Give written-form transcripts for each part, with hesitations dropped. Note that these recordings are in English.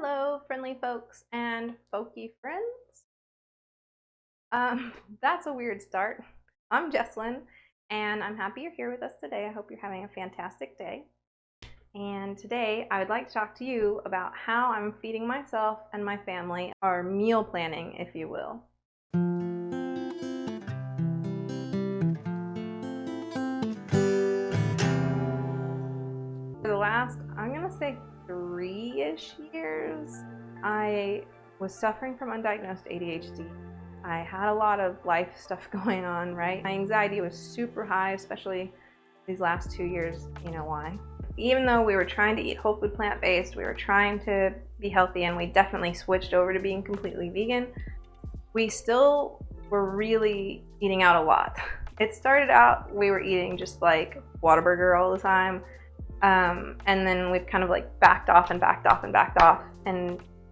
Hello, friendly folks and folky friends. That's a weird start. I'm Jesslyn, and I'm happy you're here with us today. I hope you're having a fantastic day. And today, I would like to talk to you about how I'm feeding myself and my family, or meal planning, if you will. For the last, I'm gonna say 3-ish years, I was suffering from undiagnosed ADHD. I had a lot of life stuff going on, right? My anxiety was super high, especially these last 2 years. You know why? Even though we were trying to eat whole food plant-based, we were trying to be healthy, and we definitely switched over to being completely vegan, we still were really eating out a lot. It started out, we were eating just like Whataburger all the time. And then we've kind of like backed off and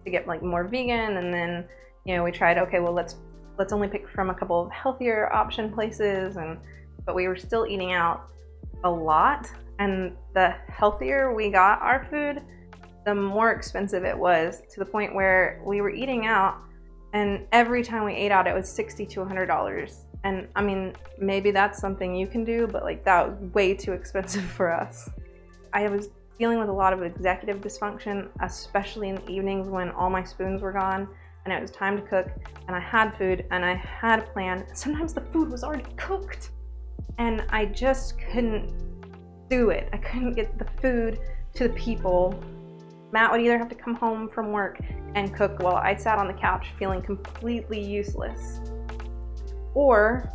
to get like more vegan. And then, you know, we tried, okay, well, let's only pick from a couple of healthier option places. But we were still eating out a lot. And the healthier we got our food, the more expensive it was, to the point where we were eating out, and every time we ate out, it was $60 to $100. And I mean, maybe that's something you can do, but like that was way too expensive for us. I was dealing with a lot of executive dysfunction, especially in the evenings when all my spoons were gone and it was time to cook, and I had food and I had a plan. Sometimes the food was already cooked and I just couldn't do it. I couldn't get the food to the people. Matt would either have to come home from work and cook while I sat on the couch feeling completely useless, or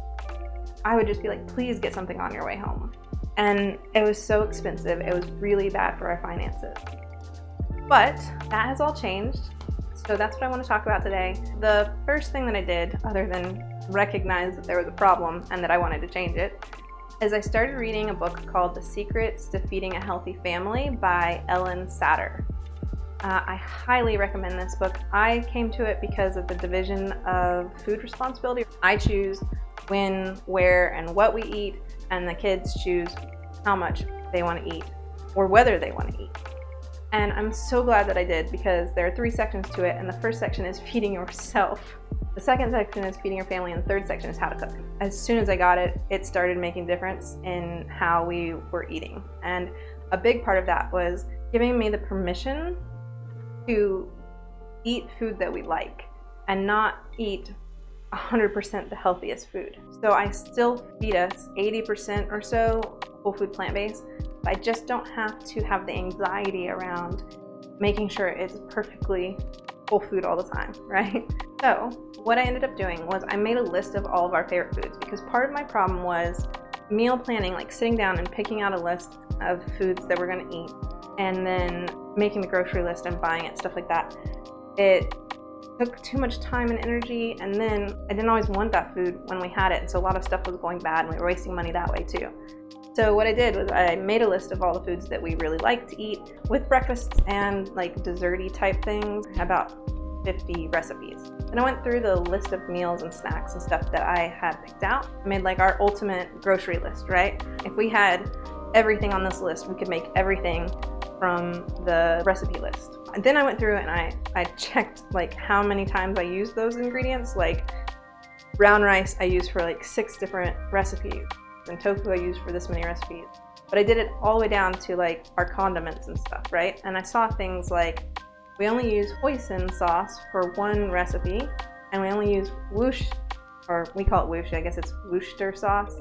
I would just be like, please get something on your way home. And it was so expensive. It was really bad for our finances. But that has all changed. So that's what I want to talk about today. The first thing that I did, other than recognize that there was a problem and that I wanted to change it, is I started reading a book called The Secrets to Feeding a Healthy Family by Ellen Satter. I highly recommend this book. I came to it because of the division of food responsibility. I choose when, where, and what we eat, and the kids choose how much they want to eat or whether they want to eat. And I'm so glad that I did, because there are 3 sections to it, and the first section is feeding yourself. The second section is feeding your family, and the third section is how to cook. As soon as I got it, it started making a difference in how we were eating. And a big part of that was giving me the permission to eat food that we like and not eat 100% the healthiest food. So I still feed us 80% or so whole food plant-based, but I just don't have to have the anxiety around making sure it's perfectly whole food all the time, right? So what I ended up doing was I made a list of all of our favorite foods, because part of my problem was meal planning, like sitting down and picking out a list of foods that we're going to eat and then making the grocery list and buying it, stuff like that. It took too much time and energy, and then I didn't always want that food when we had it, and so a lot of stuff was going bad and we were wasting money that way too. So what I did was I made a list of all the foods that we really like to eat with breakfasts and like desserty type things, about 50 recipes. And I went through the list of meals and snacks and stuff that I had picked out. I made like our ultimate grocery list, right? If we had everything on this list, we could make everything from the recipe list. And then I went through and I checked like how many times I used those ingredients. Like brown rice I used for like 6 different recipes, and tofu I used for this many recipes. But I did it all the way down to like our condiments and stuff, right? And I saw things like we only use hoisin sauce for 1 recipe, and we only use whoosh, or we call it whoosh, I guess it's Worcester sauce.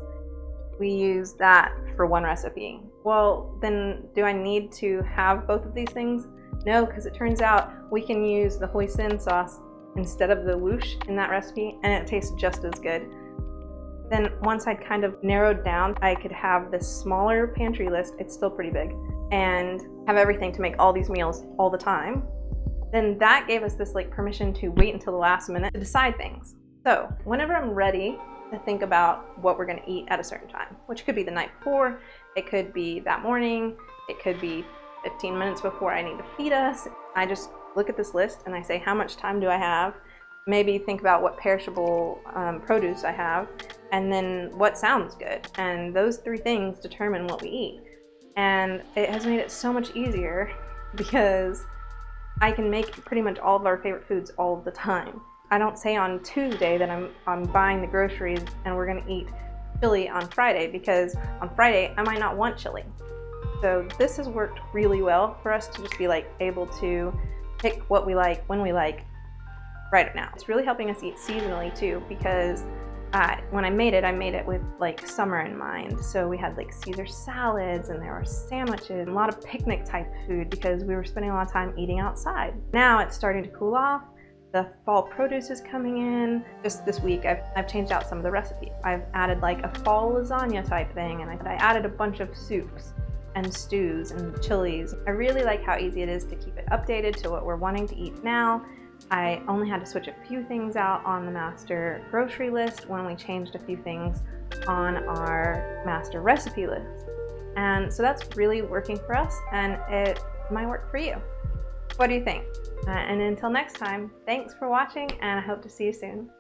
We use that for 1 recipe. Well, then do I need to have both of these things? No, because it turns out we can use the hoisin sauce instead of the whoosh in that recipe, and it tastes just as good. Then once I'd kind of narrowed down, I could have this smaller pantry list, it's still pretty big, and have everything to make all these meals all the time. Then that gave us this like permission to wait until the last minute to decide things. So whenever I'm ready to think about what we're going to eat at a certain time, which could be the night before, it could be that morning, it could be 15 minutes before I need to feed us, I just look at this list and I say, how much time do I have? Maybe think about what perishable produce I have, and then what sounds good. And those 3 things determine what we eat. And it has made it so much easier, because I can make pretty much all of our favorite foods all the time. I don't say on Tuesday that I'm buying the groceries and we're gonna eat chili on Friday, because on Friday I might not want chili. So this has worked really well for us to just be like able to pick what we like, when we like, right now. It's really helping us eat seasonally too, because when I made it with like summer in mind. So we had like Caesar salads, and there were sandwiches, and a lot of picnic type food because we were spending a lot of time eating outside. Now it's starting to cool off. The fall produce is coming in. Just this week I've changed out some of the recipes. I've added like a fall lasagna type thing, and I added a bunch of soups and stews and chilies. I really like how easy it is to keep it updated to what we're wanting to eat now. I only had to switch a few things out on the master grocery list when we changed a few things on our master recipe list. And so that's really working for us, and it might work for you. What do you think? And until next time, thanks for watching, and I hope to see you soon.